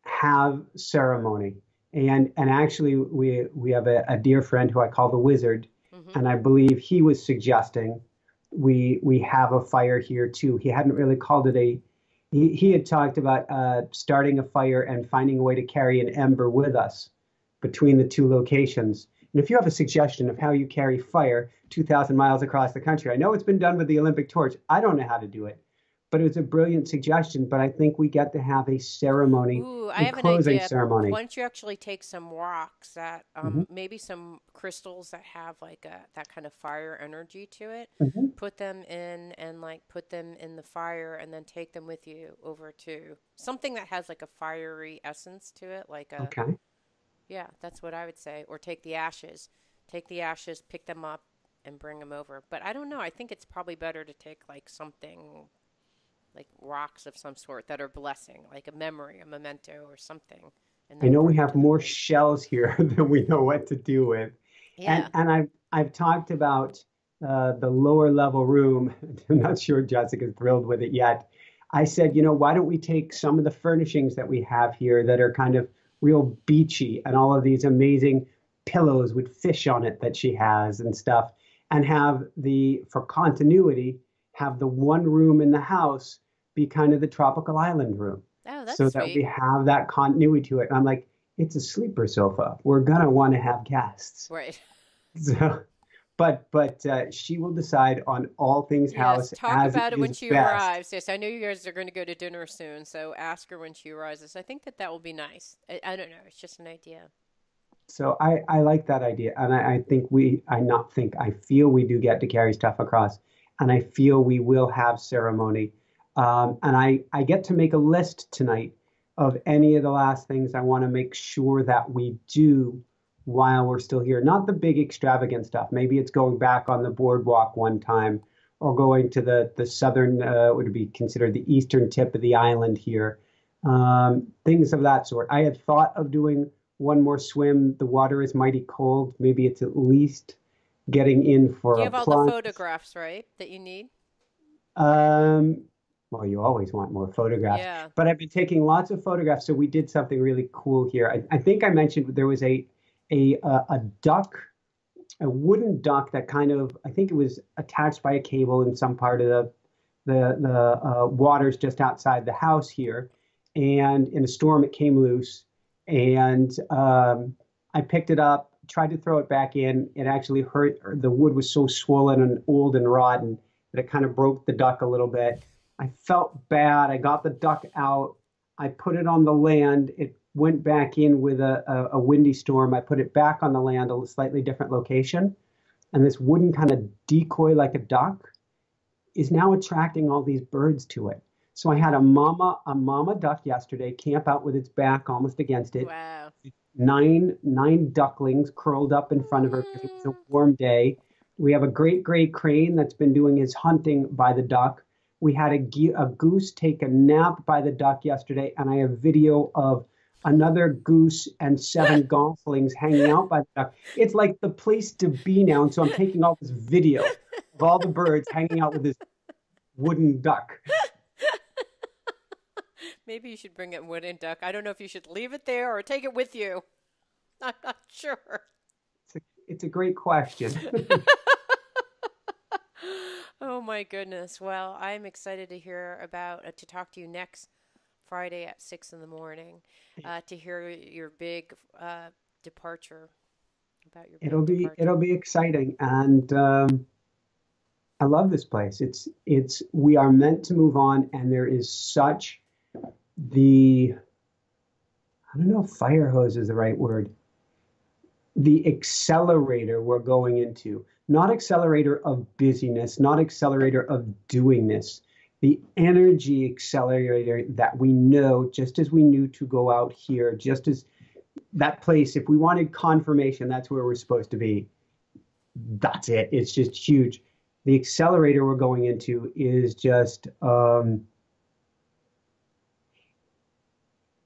have ceremony. And actually we have a dear friend who I call the wizard, Mm-hmm. and I believe he was suggesting we have a fire here too. He hadn't really called it a he had talked about starting a fire and finding a way to carry an ember with us between the two locations. And if you have a suggestion of how you carry fire 2,000 miles across the country, I know it's been done with the Olympic torch. I don't know how to do it, but it's a brilliant suggestion. But I think we get to have a ceremony, Ooh, I a have an closing idea. ceremony. Why don't you actually take some rocks that, Hmm. maybe some crystals that have like a that kind of fire energy to it, Hmm. put them in and like put them in the fire and then take them with you over to something that has like a fiery essence to it, like a, Okay. yeah, that's what I would say. Or take the ashes. Take the ashes, pick them up and bring them over. But I don't know. I think it's probably better to take like something like rocks of some sort that are blessing, like a memory, a memento, or something, and I then know we bring it have to the more place. shells here than we know what to do with. Yeah. And I've talked about the lower level room. I'm not sure Jessica's thrilled with it yet. I said, why don't we take some of the furnishings that we have here that are kind of real beachy and all of these amazing pillows with fish on it that she has and stuff, and have for continuity, have the one room in the house be kind of the tropical island room Oh, that's so that we sweet. have that continuity to it. And I'm like, it's a sleeper sofa. We're gonna want to have guests. Right. So, but she will decide on all things Yes. house Talk as about it when is she best. arrives. Yes, I know you guys are going to go to dinner soon, so ask her when she arrives. I think that that will be nice. I don't know. It's just an idea. So I like that idea, and I think I not think I feel we do get to carry stuff across, and I feel we will have ceremony, and I get to make a list tonight of any of the last things I want to make sure that we do while we're still here. Not the big extravagant stuff. Maybe it's going back on the boardwalk one time, or going to the southern, would be considered the eastern tip of the island here, things of that sort. I had thought of doing one more swim. The water is mighty cold. Maybe it's at least getting in for You a have all the plunge. photographs, right, that you need? Um, well, you always want more photographs, Yeah. but I've been taking lots of photographs. So we did something really cool here. I think I mentioned there was a duck, a wooden duck that kind of, I think it was attached by a cable in some part of the waters just outside the house here. And in a storm, it came loose. And I picked it up, tried to throw it back in. It actually hurt. The wood was so swollen and old and rotten that it kind of broke the duck a little bit. I felt bad. I got the duck out. I put it on the land. It went back in with a windy storm. I put it back on the land, a slightly different location. And this wooden kind of decoy like a duck is now attracting all these birds to it. So I had Mm. a mama duck yesterday camp out with its back almost against it. Wow. Nine ducklings curled up in front of her because it was a Mm. warm day. We have a great gray crane that's been doing his hunting by the duck. We had a goose take a nap by the duck yesterday, and I have video of another goose and seven goslings hanging out by the duck. It's like the place to be now, and so I'm taking all this video of all the birds hanging out with this wooden duck. Maybe you should bring it wooden duck. I don't know if you should leave it there or take it with you. I'm not sure. It's a great question. Oh my goodness. Well, I'm excited to hear about to talk to you next Friday at 6 in the morning, to hear your big departure about your it'll big be it'll departure. be exciting, and I love this place. It's we are meant to move on, and there is such the I don't know if fire hose is the right word. The accelerator we're going into, not accelerator of busyness, not accelerator of doingness, the energy accelerator that we know, just as we knew to go out here, just as that place, if we wanted confirmation, that's where we're supposed to be. That's it. It's just huge. The accelerator we're going into is just,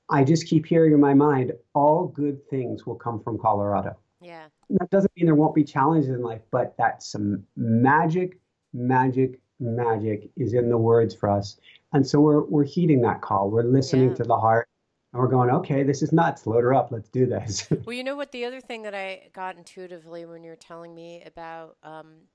I just keep hearing in my mind, all good things will come from Colorado. Yeah. That doesn't mean there won't be challenges in life, but that some magic, magic, magic is in the words for us. And so we're heeding that call. We're listening Yeah. to the heart, and we're going, okay, this is nuts. Load her up. Let's do this. Well, you know what? The other thing that I got intuitively when you're telling me about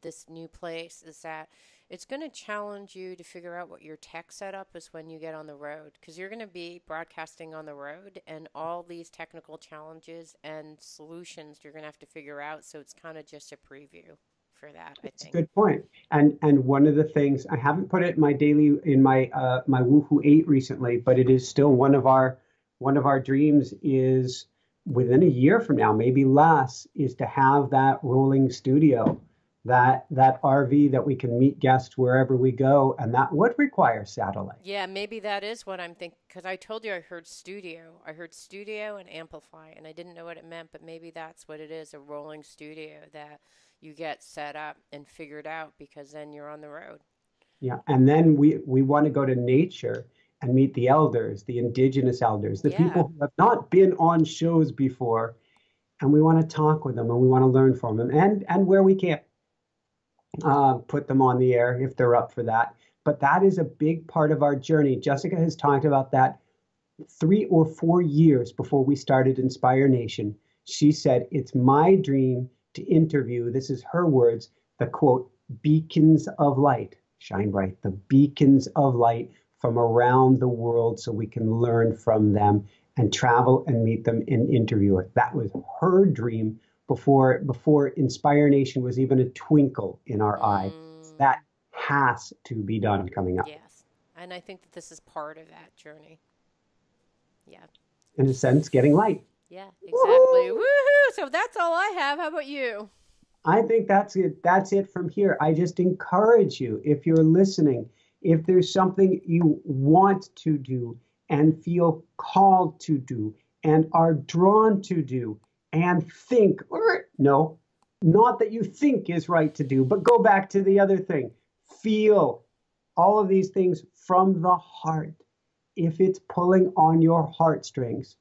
this new place is that it's going to challenge you to figure out what your tech setup is when you get on the road, because you're going to be broadcasting on the road, and all these technical challenges and solutions you're going to have to figure out. So it's kind of just a preview for that, I It's a think. good point. And one of the things I haven't put it in my daily in my Woohoo 8 recently, but it is still one of our dreams is within a year from now, maybe less, is to have that rolling studio, that RV that we can meet guests wherever we go, and that would require satellite. Yeah, maybe that is what I'm thinking. Because I told you I heard studio. I heard studio and amplify, and I didn't know what it meant, but maybe that's what it is, a rolling studio that you get set up and figured out because then you're on the road. Yeah, and then we want to go to nature and meet the elders, the indigenous elders, the Yeah. people who have not been on shows before, and we want to talk with them and we want to learn from them, and where we can put them on the air if they're up for that. But that is a big part of our journey. Jessica has talked about that 3 or 4 years before we started Inspire Nation. She said, "It's my dream to interview," this is her words, the quote, "beacons of light, shine bright, the beacons of light from around the world so we can learn from them and travel and meet them and interview it." That was her dream before Inspire Nation was even a twinkle in our eye. Mm, That has to be done coming up. yes. And I think that this is part of that journey. Yeah. In a sense, getting light. Yeah, exactly. Woohoo! Woohoo! So that's all I have. How about you? I think that's it. That's it from here. I just encourage you, if you're listening, if there's something you want to do and feel called to do and are drawn to do and think, or no, not that you think is right to do, but go back to the other thing. Feel all of these things from the heart. If it's pulling on your heartstrings,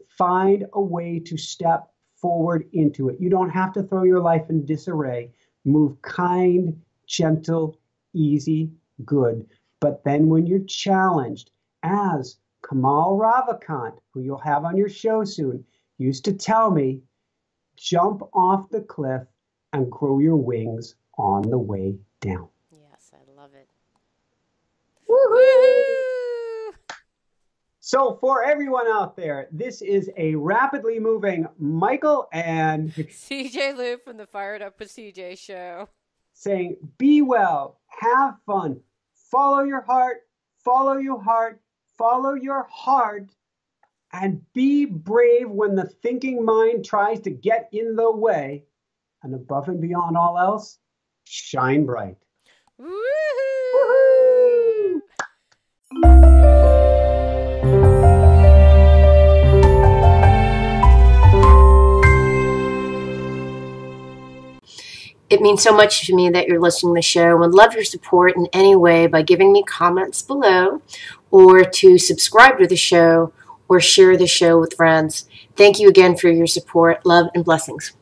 find a way to step forward into it. You don't have to throw your life in disarray. Move kind, gentle, easy, good. But then when you're challenged, as Kamal Ravikant, who you'll have on your show soon, used to tell me, jump off the cliff and grow your wings on the way down. Yes, I love it. Woohoo! Woohoo! So for everyone out there, this is a rapidly moving Michael and CJ Lou from the Fired Up with CJ show. saying, be well, have fun, follow your heart, follow your heart, follow your heart, and be brave when the thinking mind tries to get in the way. And above and beyond all else, shine bright. Woohoo! Woohoo! It means so much to me that you're listening to the show and would love your support in any way by giving me comments below or to subscribe to the show or share the show with friends. Thank you again for your support. Love and blessings.